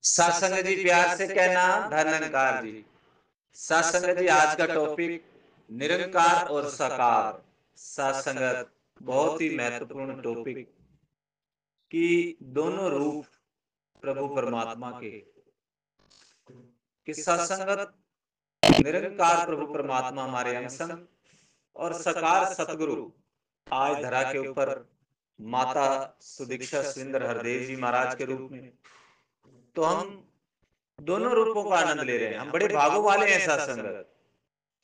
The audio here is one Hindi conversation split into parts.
सत्संग जी प्यार से कहना धनंकार जी। सत्संग जी आज का टॉपिक निरंकार और साकार। सत्संगत बहुत ही महत्वपूर्ण टॉपिक कि दोनों रूप प्रभु परमात्मा के कि सत्संगत निरंकार प्रभु परमात्मा हमारे अंग संग और साकार सतगुरु आज धरा के ऊपर माता सुदीक्षा सुंदर हरदेव जी महाराज के रूप में। तो हम दोनों रूपों का आनंद ले रहे हैं। हम बड़े भागों वाले हैं। सत्संगत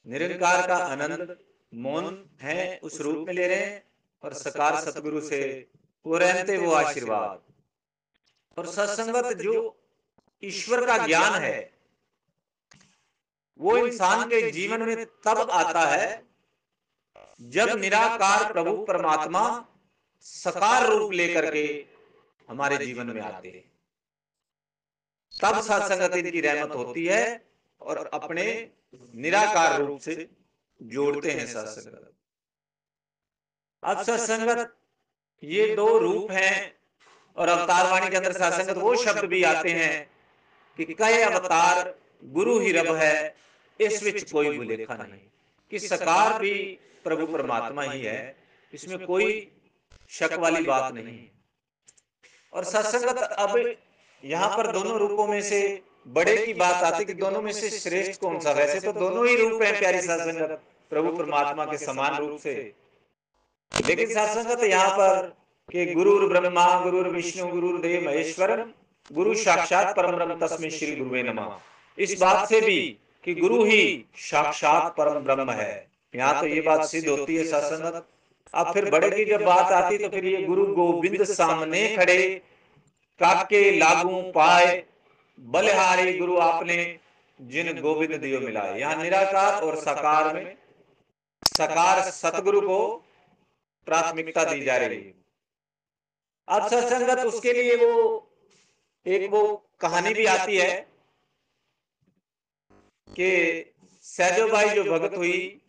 निरंकार का आनंद मौन है उस रूप में ले रहे हैं और साकार सतगुरु से वो रहते वो आशीर्वाद। और सत्संगत जो ईश्वर का ज्ञान है वो इंसान के जीवन में तब आता है जब निराकार प्रभु परमात्मा साकार रूप लेकर के हमारे जीवन में आते हैं। तब सत्संगत इनकी रहमत होती है और अपने निराकार रूप से जोड़ते हैं सत्संगत। अब सत्संगत ये दो रूप हैं और अवतार वाणी के अंदर सत्संगत वो शब्द भी आते हैं कि कई अवतार गुरु ही रब है, इस विच कोई भुलेखा नहीं। कि साकार भी प्रभु परमात्मा ही है, इसमें कोई शक वाली बात नहीं। और सत्संगत अब यहाँ पर दोनों रूपों में से बड़े की बात आती कि दोनों में से श्रेष्ठ कौन सा। वैसे तो दोनों ही रूप हैं प्यारी सत्संगत प्रभु परमात्मा के समान रूप से, लेकिन सत्संगत यहाँ पर कि गुरुर ब्रह्मा गुरुर विष्णु गुरुर देव महेश्वरम गुरु साक्षात परम ब्रह्म तस्मै श्री गुरुवे नमः। इस बात से भी कि गुरु ही साक्षात परम ब्रह्म है, यहाँ तो ये बात सिद्ध होती है सत्संगत। अब फिर बड़े की जब बात आती तो फिर ये गुरु गोविंद सामने खड़े काके लागू पाए बलिहारी गुरु आपने जिन गोविंद दियो मिलाए। यहाँ निराकार और साकार में साकार सतगुरु को प्राथमिकता दी जा रही है। अब सत्संगत उसके लिए वो कहानी भी आती है कि सैजो भाई जो भगत हुई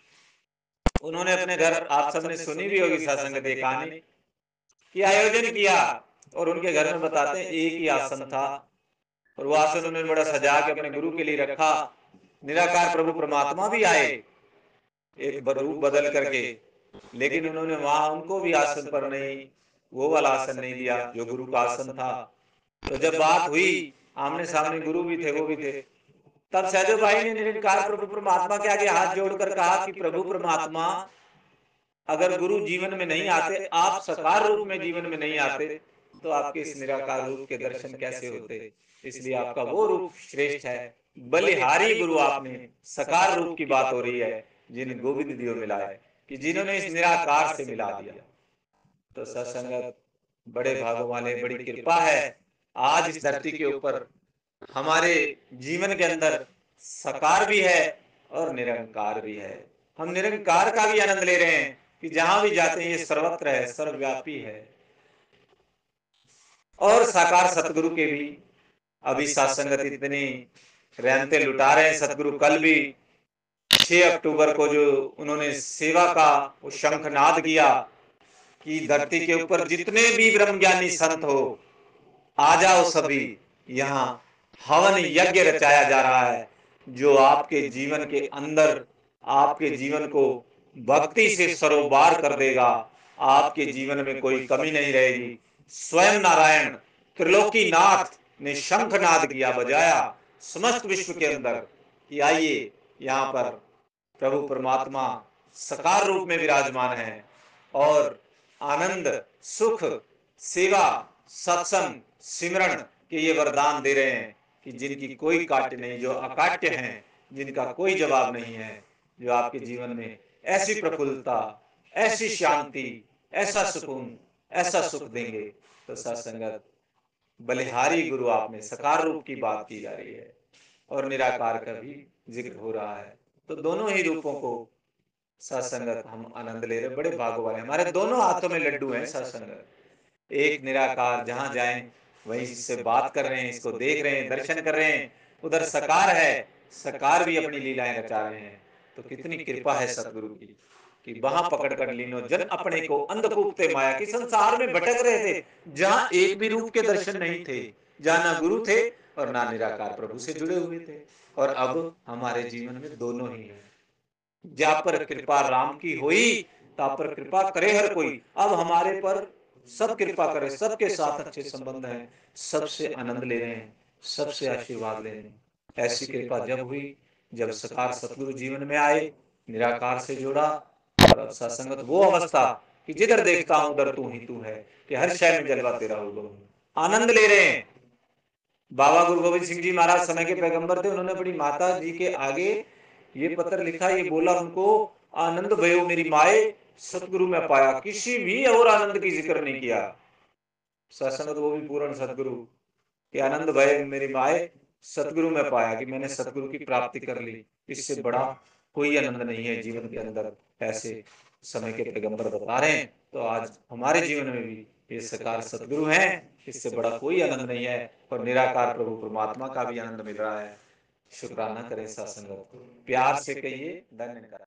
उन्होंने अपने घर, आप सबने सुनी भी होगी सत्संगत ये कहानी, कि आयोजन किया और उनके घर में बताते हैं एक ही आसन था और वो आसन उन्होंने बड़ा सजा के अपने गुरु के लिए रखा। निराकार प्रभु परमात्मा भी आए एक रूप बदल करके, लेकिन उन्होंने वहां उनको भी आसन पर नहीं, वो वाला आसन नहीं दिया जो गुरु का आसन था। तो जब बात हुई आमने सामने गुरु भी थे वो भी थे, तब सहजो भाई ने निरंकार प्रभु परमात्मा के आगे हाथ जोड़कर कहा कि प्रभु परमात्मा अगर गुरु जीवन में नहीं आते, आप साकार रूप में जीवन में नहीं आते, तो आपके इस निराकार रूप के दर्शन कैसे होते। इसलिए आपका वो रूप श्रेष्ठ है। बलिहारी गुरु आपने साकार रूप की बात हो रही है जिन गोविंद दियो मिलाए, कि जिन्होंने इस निराकार से मिला दिया। तो सत्संगत बड़े भागों वाले, बड़ी कृपा है आज इस धरती के ऊपर हमारे जीवन के अंदर साकार भी है और निरंकार भी है। हम निरंकार का भी आनंद ले रहे हैं कि जहां भी जाते हैं ये सर्वत्र है, सर्वव्यापी है। और साकार सतगुरु के भी अभी सत्संगत इतनी रहमतें लुटा रहे हैं। सतगुरु कल भी 6 अक्टूबर को जो उन्होंने सेवा का वो शंखनाद किया कि धरती के ऊपर जितने भी ब्रह्मज्ञानी संत हो आ जाओ सभी, यहाँ हवन यज्ञ रचाया जा रहा है जो आपके जीवन के अंदर आपके जीवन को भक्ति से सरोबार कर देगा। आपके जीवन में कोई कमी नहीं रहेगी। स्वयं नारायण त्रिलोकीनाथ ने शंखनाद किया, बजाया समस्त विश्व के अंदर कि आइए यहाँ पर प्रभु परमात्मा साकार रूप में विराजमान है और आनंद सुख सेवा सत्संग सिमरण के ये वरदान दे रहे हैं कि जिनकी कोई काट्य नहीं, जो अकाट्य हैं, जिनका कोई जवाब नहीं है, जो आपके जीवन में ऐसी प्रफुल्लता, ऐसी शांति, ऐसा सुकून, ऐसा सुख देंगे। तो सत्संगत बलिहारी गुरु आपने साकार रूप की बात की जा रही है और निराकार का भी जिक्र हो रहा है। तो दोनों ही रूपों को सत्संगत हम आनंद ले रहे, बड़े भागों वाले। हमारे दोनों हाथों में लड्डू हैं सत्संगत। एक निराकार जहां जाएं वहीं इससे बात कर रहे हैं, इसको देख रहे हैं, दर्शन कर रहे हैं। उधर साकार है, साकार भी अपनी लीलाएं रचा रहे हैं। तो कितनी कृपा है सतगुरु की कि वहां पकड़ कर लीनो जन अपने को अंधकूपते माया, कि संसार में भटक रहे थे जहां एक भी रूप के दर्शन नहीं थे, जहां ना गुरु थे और ना निराकार प्रभु से जुड़े हुए थे। और अब हमारे जीवन में दोनों ही है। जा पर कृपा राम की हुई, ता पर कृपा करे हर कोई। अब हमारे पर सब कृपा करे, सबके साथ अच्छे संबंध हैं, सबसे आनंद ले रहे हैं, सबसे आशीर्वाद ले रहे हैं। ऐसी कृपा जब हुई, जब सकार सतगुरु जीवन में आए, निराकार से जुड़ा। और अब सत्संगत वो अवस्था कि जिधर देखता हूं उधर तू ही तू है, कि हर शय में जलवा तेरा हो, आनंद ले रहे हैं। बाबा गुरु गोविंद सिंह जी महाराज समय के पैगंबर थे, उन्होंने अपनी माता जी के आगे ये पत्र लिखा, ये बोला उनको, आनंद भयो मेरी माए सतगुरु में पाया। किसी भी और आनंद की जिक्र नहीं किया। सत्संग वो भी पूर्ण सतगुरु कि आनंद भय मेरी माए सतगुरु में पाया, कि मैंने सतगुरु की प्राप्ति कर ली। इससे बड़ा कोई आनंद नहीं है जीवन के अंदर। ऐसे समय के पैगंबर बता रहे हैं। तो आज हमारे जीवन में भी ये साकार सतगुरु हैं, इससे बड़ा कोई आनंद नहीं है। और निराकार प्रभु परमात्मा का भी आनंद मिल रहा है। शुक्राना करें सत्संगत, प्यार से कहिए धन्य करें।